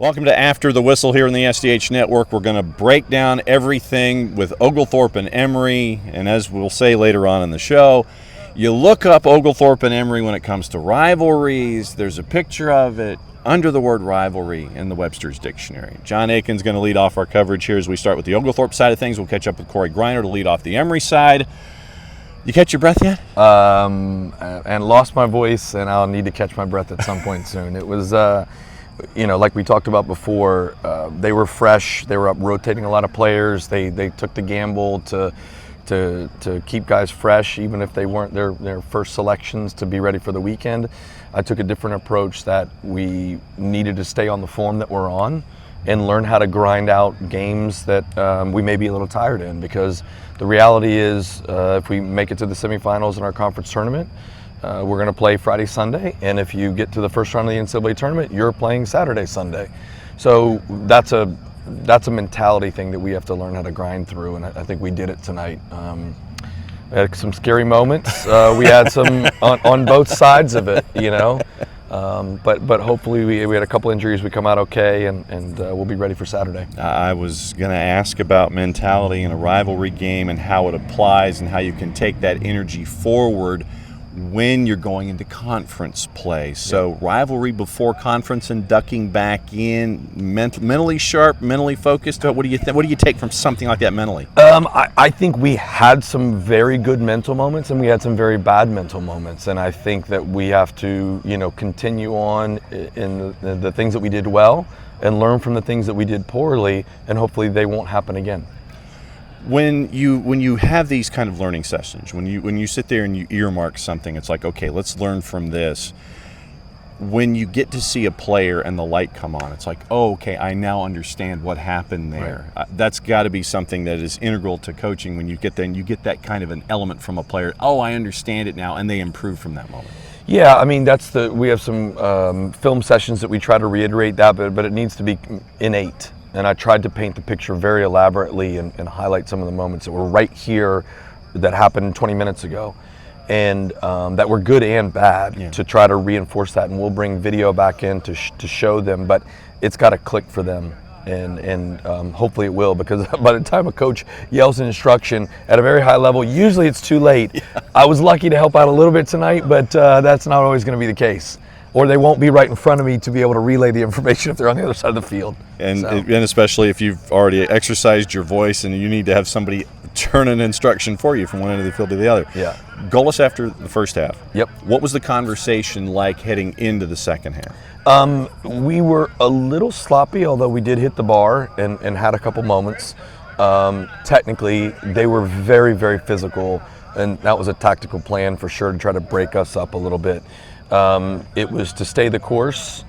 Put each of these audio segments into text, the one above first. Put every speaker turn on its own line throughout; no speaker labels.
Welcome to After the Whistle here in the SDH Network. We're going to break down everything with Oglethorpe and Emory, and as we'll say later on in the show, you look up Oglethorpe and Emory when it comes to rivalries. There's a picture of it under the word rivalry in the Webster's Dictionary. John Akin's going to lead off our coverage here as we start with the Oglethorpe side of things. We'll catch up with Cory Greiner to lead off the Emory side. You catch your breath yet?
And lost my voice, and I'll need to catch my breath at some point soon. It was... like we talked about before, they were fresh. They were up rotating a lot of players. They took the gamble to keep guys fresh, even if they weren't their first selections, to be ready for the weekend. I took a different approach that we needed to stay on the form that we're on and learn how to grind out games that we may be a little tired in, because the reality is if we make it to the semifinals in our conference tournament, we're going to play Friday, Sunday, and if you get to the first round of the NCAA tournament, you're playing Saturday, Sunday. So that's a mentality thing that we have to learn how to grind through, and I think we did it tonight. We had some scary moments. We had some on both sides of it, but hopefully we had a couple injuries. We come out okay, and we'll be ready for Saturday.
I was going to ask about mentality in a rivalry game and how it applies and how you can take that energy forward when you're going into conference play. So rivalry before conference and ducking back in, mentally sharp, mentally focused. What do you what do you take from something like that mentally?
I think we had some very good mental moments and we had some very bad mental moments, and I think that we have to continue on in the things that we did well and learn from the things that we did poorly, and hopefully they won't happen again.
When you have these kind of learning sessions, when you sit there and you earmark something, it's like, okay, let's learn from this. When you get to see a player and the light come on, it's like, oh, okay, I now understand what happened there. Right. That's got to be something that is integral to coaching. When you get there and you get that kind of an element from a player, oh, I understand it now, and they improve from that moment.
Yeah, I mean, we have some film sessions that we try to reiterate that, but it needs to be innate. And I tried to paint the picture very elaborately and highlight some of the moments that were right here that happened 20 minutes ago, and that were good and bad, to try to reinforce that. And we'll bring video back in to show them, but it's got to click for them, and hopefully it will, because by the time a coach yells an instruction at a very high level, usually it's too late. Yeah. I was lucky to help out a little bit tonight, but that's not always going to be the case. Or they won't be right in front of me to be able to relay the information if they're on the other side of the field.
And especially if you've already exercised your voice and you need to have somebody turn an instruction for you from one end of the field to the other.
Yeah.
Goalless after the first half.
Yep.
What was the conversation like heading into the second half?
We were a little sloppy, although we did hit the bar and had a couple moments. Technically, they were very, very physical, and that was a tactical plan for sure to try to break us up a little bit. It was to stay the course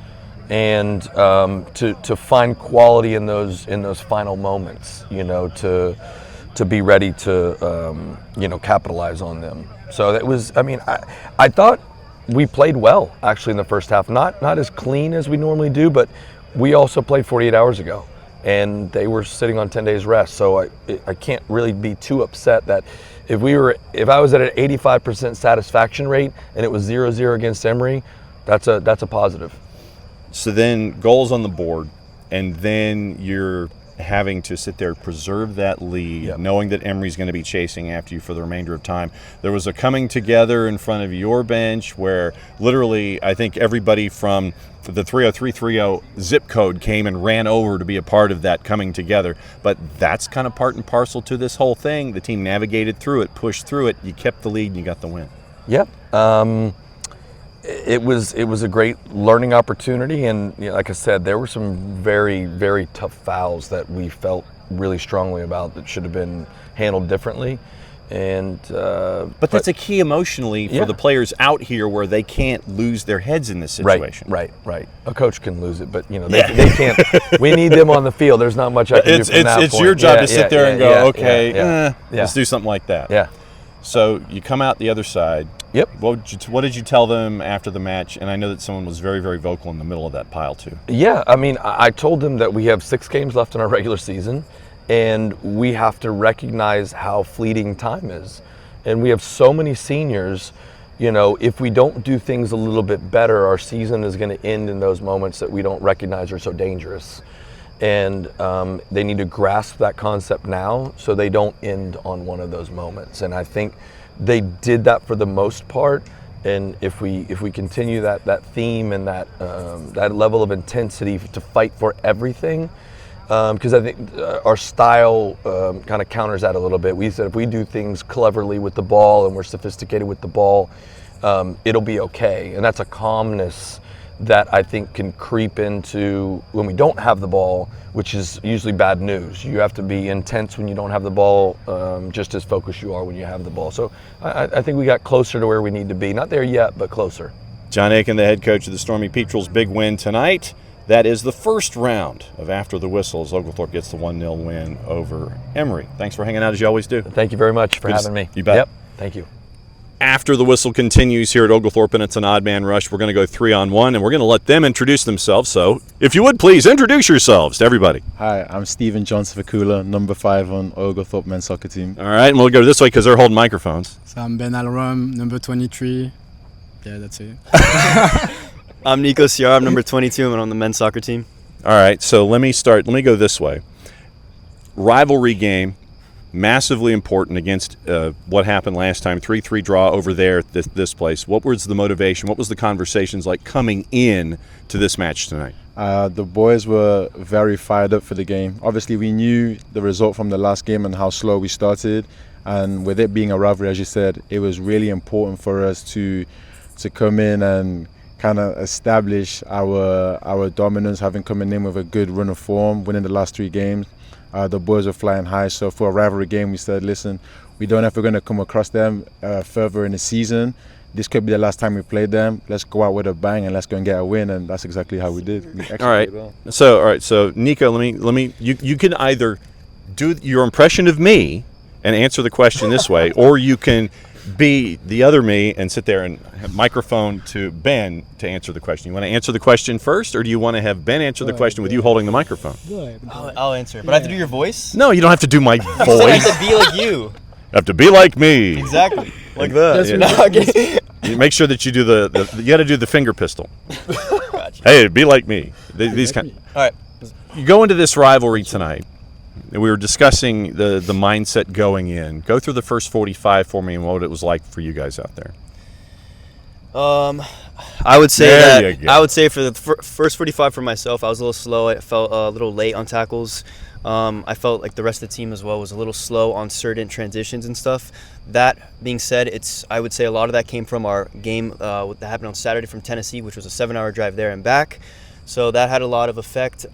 and to find quality in those final moments, to be ready to capitalize on them. So that was, I thought we played well actually in the first half. Not as clean as we normally do, but we also played 48 hours ago, and they were sitting on 10 days rest. So I can't really be too upset that if I was at an 85% satisfaction rate and it was 0-0 against Emory, that's a positive.
So then goals on the board, and then you're having to sit there, preserve that lead, knowing that Emory's going to be chasing after you for the remainder of time. There was a coming together in front of your bench where literally I think everybody from the 30330 zip code came and ran over to be a part of that coming together. But that's kind of part and parcel to this whole thing. The team navigated through it, pushed through it, you kept the lead, and you got the win.
Yep. It was a great learning opportunity, and like I said, there were some very, very tough fouls that we felt really strongly about that should have been handled differently. And
but that's a key emotionally for the players out here, where they can't lose their heads in this situation.
Right. A coach can lose it, but they can't. We need them on the field. There's not much I can do from that point.
It's your job to sit there and go, let's do something like that.
Yeah.
So you come out the other side.
Yep.
What did you tell them after the match? And I know that someone was very, very vocal in the middle of that pile too.
Yeah, I told them that we have 6 games left in our regular season, and we have to recognize how fleeting time is. And we have so many seniors, if we don't do things a little bit better, our season is going to end in those moments that we don't recognize are so dangerous. And they need to grasp that concept now so they don't end on one of those moments. And I think they did that for the most part. And if we continue that theme and that level of intensity to fight for everything, because I think our style kind of counters that a little bit. We said if we do things cleverly with the ball and we're sophisticated with the ball, it'll be okay. And that's a calmness that I think can creep into when we don't have the ball, which is usually bad news. You have to be intense when you don't have the ball, just as focused you are when you have the ball. So I think we got closer to where we need to be. Not there yet, but closer.
John Akin, the head coach of the Stormy Petrels, big win tonight. That is the first round of After the Whistles. Oglethorpe gets the 1-0 win over Emory. Thanks for hanging out as you always do.
Thank you very much for having me.
You bet.
Yep. Thank you.
After the Whistle continues here at Oglethorpe, and it's an odd man rush. We're going to go 3-on-1, and we're going to let them introduce themselves. So, if you would, please introduce yourselves to everybody.
Hi, I'm Johnson-Fikula, number 5 on Oglethorpe men's soccer team.
All right, and we'll go this way because they're holding microphones.
So I'm Alram, number 23. Yeah, that's it.
I'm Nicolas Sciarra, I'm number 22, and on the men's soccer team.
All right, so let me go this way. Rivalry game. Massively important against what happened last time, 3-3 draw over there at this place. What was the motivation? What was the conversations like coming in to this match tonight?
The boys were very fired up for the game. Obviously, we knew the result from the last game and how slow we started. And with it being a rivalry, as you said, it was really important for us to come in and kind of establish our dominance, having coming in with a good run of form, winning the last 3 games. The boys were flying high, so for a rivalry game we said, listen, we don't know if we're going to come across them further in the season. This could be the last time we played them. Let's go out with a bang and let's go and get a win, and that's exactly how we did.
All right. So Nico, let me you can either do your impression of me and answer the question this way, or you can be the other me and sit there and have microphone to Ben to answer the question. You want to answer the question first, or do you want to have Ben answer the question with you holding the microphone?
I'll answer it. But I have to do your voice?
No, you don't have to do my voice.
I have to be like you.
You have to be like me.
Exactly. Like that.
Yeah.
No, okay.
You make sure that you do you got to do the finger pistol.
Gotcha.
Hey, be like me. These kind.
All right.
You go into this rivalry tonight. We were discussing the mindset going in. Go through the first 45 for me and what it was like for you guys out there.
I would say for the first 45 for myself, I was a little slow. I felt a little late on tackles. I felt like the rest of the team as well was a little slow on certain transitions and stuff. That being said, I would say a lot of that came from our game that happened on Saturday from Tennessee, which was a 7-hour drive there and back. So that had a lot of effect.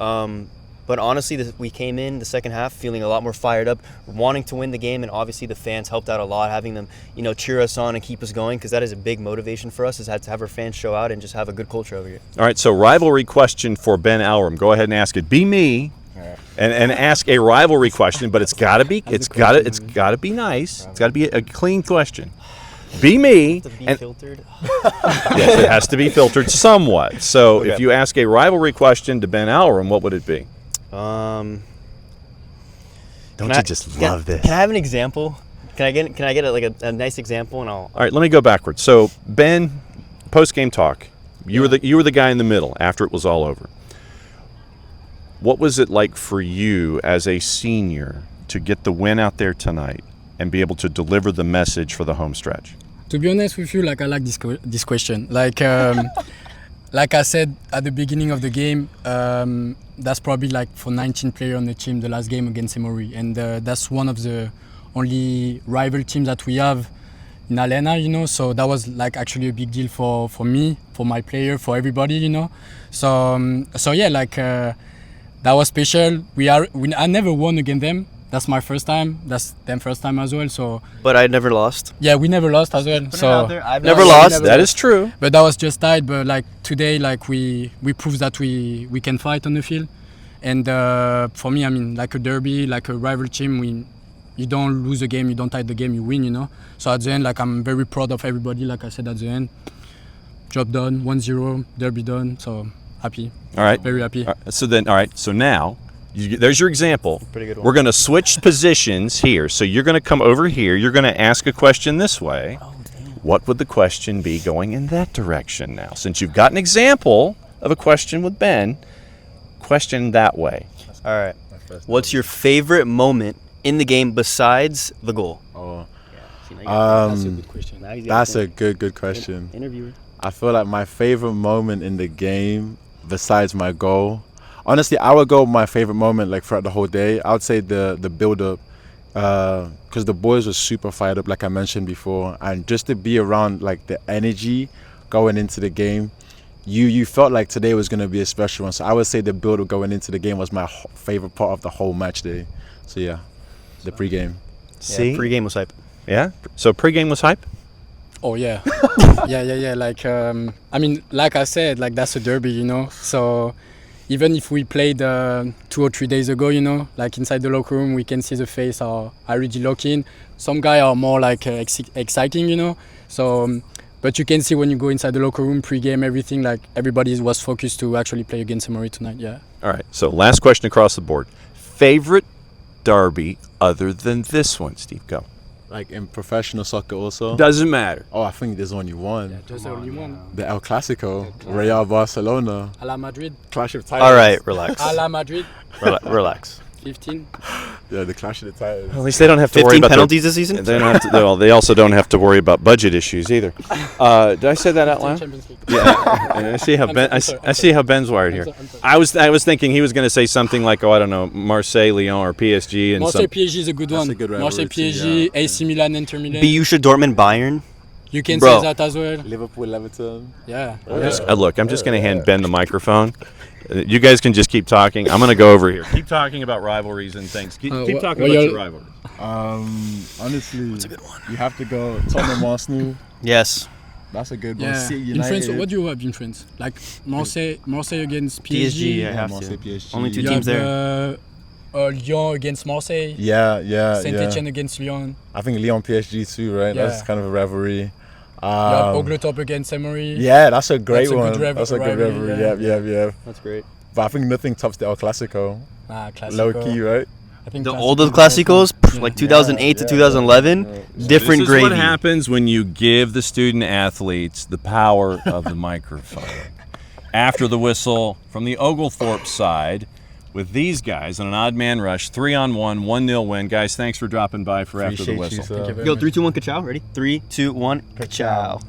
But honestly, we came in the second half feeling a lot more fired up, wanting to win the game, and obviously the fans helped out a lot, having them, cheer us on and keep us going, because that is a big motivation for us, is to have our fans show out and just have a good culture over here.
All right, so rivalry question for Ben Alram. Go ahead and ask it. Be me, and ask a rivalry question, but it's got to be nice. It's got to be a clean question. Be me.
Filtered.
Yes, it has to be filtered somewhat. So if you ask a rivalry question to Ben Alram, what would it be?
Don't
you just love this?
Can I have an example? Can I get a nice example, and I'll.
All right, let me go backwards. So Ben, post-game talk. You were the guy in the middle after it was all over. What was it like for you as a senior to get the win out there tonight and be able to deliver the message for the home stretch?
To be honest with you, I like this question. Like I said at the beginning of the game, that's probably for 19 players on the team, the last game against Emory, and that's one of the only rival teams that we have in Arena, so that was actually a big deal for me, for my player, for everybody, So yeah, that was special. I never won against them. That's my first time. That's them first time as well. So.
But I never lost.
Yeah, we never lost as well. So
I've never lost.
That is true.
But that was just tight. But today, we proved that we can fight on the field. And for me, like a derby, like a rival team, you don't lose a game, you don't tie the game, you win. So at the end, I'm very proud of everybody. Like I said at the end, job done, 1-0, derby done. So happy.
All right.
Very happy.
So now. There's your example.
Pretty good one.
We're going to switch positions here. So you're going to come over here. You're going to ask a question this way. what would the question be going in that direction now? Since you've got an example of a question with Ben, question that way.
All right. What's your favorite moment in the game besides the goal?
That's a good question.
That's a good question.
Interviewer.
I feel like my favorite moment in the game, besides my goal, honestly, I would go my favorite moment like throughout the whole day. I would say the build-up, because the boys were super fired up, like I mentioned before, and just to be around like the energy going into the game, you felt like today was going to be a special one. So I would say the build-up going into the game was my favorite part of the whole match day. So yeah, the pre-game.
See,
Pre-game was hype.
Yeah. So pre-game was hype.
Oh yeah, yeah. Like I mean, like I said, like that's a derby, you know. So even if we played 2 or 3 days ago, you know, like inside the locker room, we can see the face are already looking. Some guys are more like exciting, you know. So, but you can see when you go inside the locker room, pre-game, everything, like everybody was focused to actually play against Emory tonight. Yeah.
All right. So last question across the board. Favorite derby other than this one, Steve? Go.
Like in professional soccer also?
Doesn't matter.
Oh, I think there's only one.
Just only one.
The El Clasico, Real Barcelona.
A la Madrid.
Clash of Titans.
All right, relax.
A la Madrid.
Relax.
15.
Yeah, the Clash of the Titans.
At least they don't have to worry
15
about
penalties this season?
They don't have to. Well, they also don't have to worry about budget issues either. Did I say that out loud?
Champions League.
Yeah. And I see how Ben. I see how Ben's wired here.
I'm sorry.
I was thinking he was going to say something like, oh, I don't know, Marseille, Lyon, or PSG, and
Marseille PSG is a good one.
a good rivalry
Marseille
too,
PSG,
yeah.
AC Milan, Inter Milan.
Borussia Dortmund, Bayern.
You can
Bro.
say that as well.
Liverpool, Everton.
Yeah.
Look, I'm just going to hand Ben the microphone. You guys can just keep talking. I'm going to go over here. Keep talking about rivalries and things. Keep talking about your rivalries.
Honestly, that's a good one. You have to go Tottenham Arsenal.
Yes.
That's a good one.
Yeah.
City
In
United.
France, what do you have in France? Like Marseille against PSG.
PSG, I have
Marseille,
to.
PSG.
Only two
You
teams
have
there.
Lyon against Marseille.
Yeah.
Saint-Etienne against Lyon.
I think Lyon PSG too, right?
Yeah.
That's kind of a rivalry.
You have Oglethorpe against Emory.
Yeah, that's a great
That's a
one.
good
That's a good
rivalry,
rivalry. Yeah.
That's great.
But I think nothing tops the El Clasico.
Classico.
Low key, right?
I think
The
Classico
older
is
Clásicos,
yeah.
like 2008 to 2011, different
This is
gravy.
what happens when you give the student athletes the power of the microphone. After the whistle from the Oglethorpe side, with these guys on an odd man rush, 3-on-1, 1-0 win. Guys, thanks for dropping by for After the
Appreciate you,
Whistle.
sir.
Thank you very
Yo,
much.
3, 2, 1, ka-chow. Ready? 3, 2, 1, ka-chow.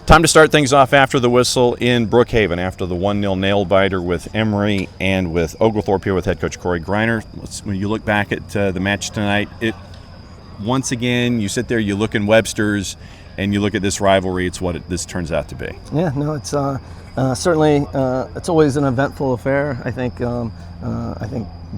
Time to start things off after the whistle in Brookhaven after the 1-0 nail biter with Emory and with Oglethorpe here with head coach Cory Greiner. When you look back at the match tonight, once again, you sit there, you look in Webster's, and you look at this rivalry, it's what this turns out to be.
Yeah, no, it's certainly it's always an eventful affair. I think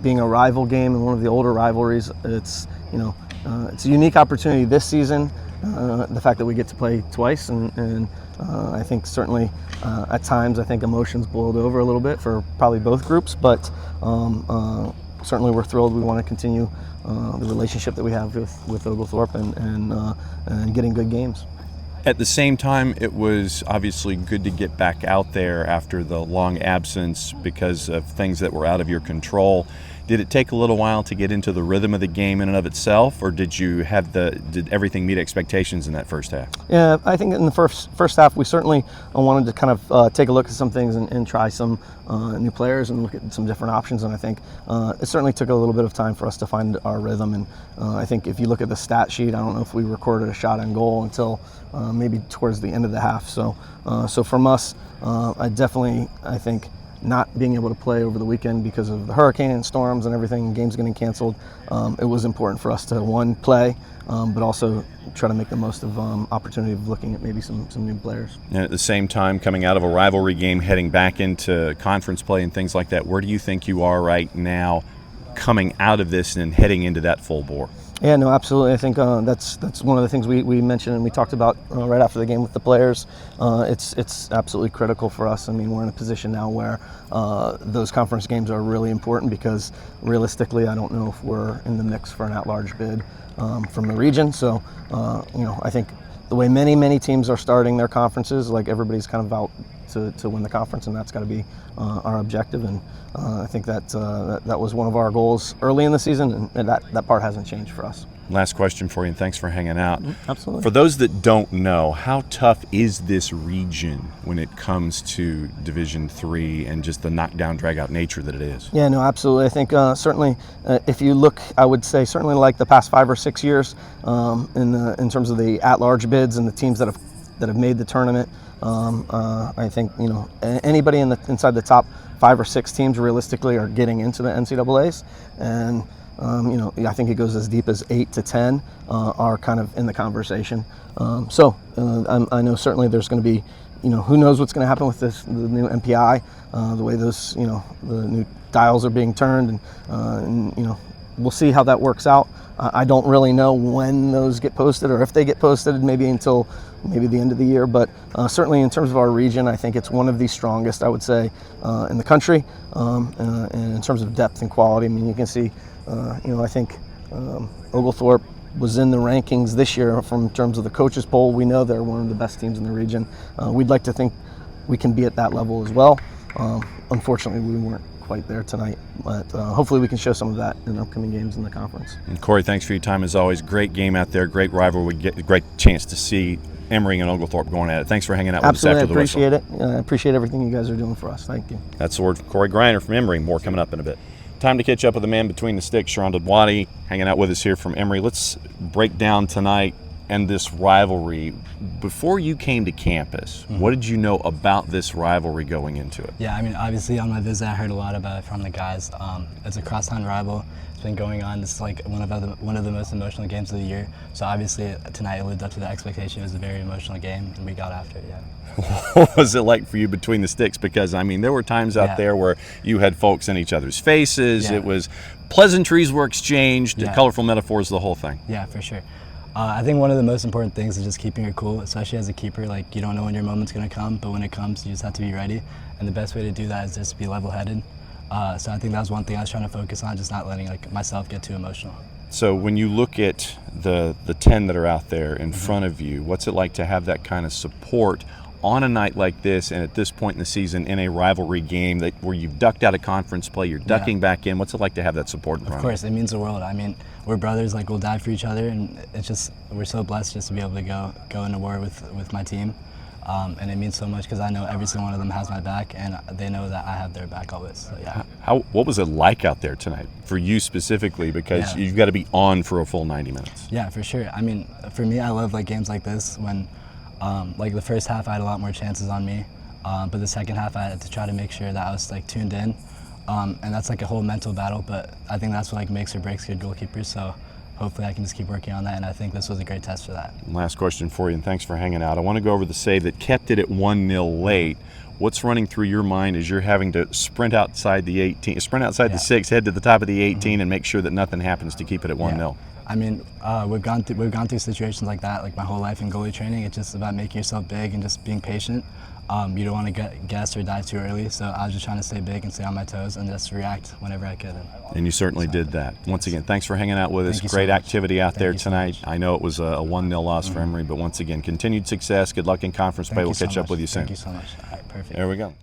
being a rival game and one of the older rivalries, it's it's a unique opportunity this season. The fact that we get to play twice, and I think certainly at times I think emotions boiled over a little bit for probably both groups, but certainly we're thrilled. We want to continue the relationship that we have with Oglethorpe and getting good games.
At the same time, it was obviously good to get back out there after the long absence because of things that were out of your control. Did it take a little while to get into the rhythm of the game in and of itself, or did everything meet expectations in that first half?
Yeah, I think in the first half we certainly wanted to kind of take a look at some things and try some new players and look at some different options, and I think it certainly took a little bit of time for us to find our rhythm, and I think if you look at the stat sheet, I don't know if we recorded a shot on goal until maybe towards the end of the half. So from us, I think not being able to play over the weekend because of the hurricane and storms and everything, games getting canceled, it was important for us to, one, play, but also try to make the most of opportunity of looking at maybe some new players.
And at the same time, coming out of a rivalry game, heading back into conference play and things like that, where do you think you are right now coming out of this and heading into that full bore?
Yeah, no, absolutely. I think that's one of the things we mentioned and we talked about right after the game with the players. It's absolutely critical for us. I mean, we're in a position now where those conference games are really important because realistically, I don't know if we're in the mix for an at-large bid from the region. So, I think the way many teams are starting their conferences, like everybody's kind of out to win the conference, and that's got to be our objective. And I think that was one of our goals early in the season, and that part hasn't changed for us.
Last question for you, and thanks for hanging out.
Absolutely.
For those that don't know, how tough is this region when it comes to Division III and just the knockdown, drag-out nature that it is?
Yeah, no, absolutely. I think certainly, if you look, I would say certainly like the past 5 or 6 years, in terms of the at-large bids and the teams that have made the tournament. I think anybody inside the top 5 or 6 teams realistically are getting into the NCAA's, and I think it goes as deep as 8 to 10 are kind of in the conversation. I know certainly there's going to be, who knows what's going to happen with the new MPI, the way those, the new dials are being turned, and we'll see how that works out. I don't really know when those get posted or if they get posted, maybe until the end of the year. But certainly in terms of our region, I think it's one of the strongest, I would say, in the country. And in terms of depth and quality, I mean, you can see, I think Oglethorpe was in the rankings this year in terms of the coaches poll. We know they're one of the best teams in the region. We'd like to think we can be at that level as well. Unfortunately, we weren't quite there tonight, but hopefully we can show some of that in upcoming games in the conference.
And Cory, thanks for your time as always. Great game out there, great rivalry. We get a great chance to see Emory and Oglethorpe going at it. Thanks for hanging out with us after the whistle.
Absolutely, I appreciate it. I appreciate everything you guys are doing for us. Thank you.
That's the word from Cory Greiner from Emory. More coming up in a bit. Time to catch up with the man between the sticks, Sharan Dodwani, hanging out with us here from Emory. Let's break down tonight and this rivalry. Before you came to campus, what did you know about this rivalry going into it?
Yeah, I mean, obviously on my visit, I heard a lot about it from the guys. It's a crosstown rival. It's been going on. This is like one of the most emotional games of the year. So obviously tonight it lived up to the expectation. It was a very emotional game, and we got after it. Yeah.
What was it like for you between the sticks? Because I mean, there were times out there where you had folks in each other's faces. It was pleasantries were exchanged, colorful metaphors, the whole thing.
Yeah, for sure. I think one of the most important things is just keeping it cool, especially as a keeper. Like, you don't know when your moment's going to come, but when it comes, you just have to be ready. And the best way to do that is just be level-headed. So I think that was one thing I was trying to focus on, just not letting myself get too emotional.
So when you look at the 10 that are out there in front of you, what's it like to have that kind of support on a night like this and at this point in the season in a rivalry game where you've ducked out of conference play, you're ducking back in? What's it like to have that support in front of you?
Of course, it means the world. I mean, we're brothers, like we'll die for each other, and it's just, we're so blessed just to be able to go into war with my team. And it means so much because I know every single one of them has my back, and they know that I have their back always. So yeah.
What was it like out there tonight for you specifically? Because you've got to be on for a full 90 minutes.
Yeah, for sure. I mean, for me, I love like games like this when, like the first half, I had a lot more chances on me, but the second half, I had to try to make sure that I was like tuned in, and that's like a whole mental battle. But I think that's what like makes or breaks good goalkeepers. So hopefully I can just keep working on that, and I think this was a great test for that.
Last question for you, and thanks for hanging out. I want to go over the save that kept it at 1-0 late. What's running through your mind as you're having to sprint outside the 18, sprint outside the 6, head to the top of the 18, and make sure that nothing happens to keep it at 1-0?
I mean, we've gone through situations like that, like my whole life in goalie training. It's just about making yourself big and just being patient. You don't want to guess or dive too early, so I was just trying to stay big and stay on my toes and just react whenever I could.
And you certainly did that. Once again, thanks for hanging out with us. Great activity out there tonight. I know it was a 1-0 loss for Emory, but once again, continued success. Good luck in conference play. We'll catch up with you soon.
Thank you so much. All right, perfect.
There we go.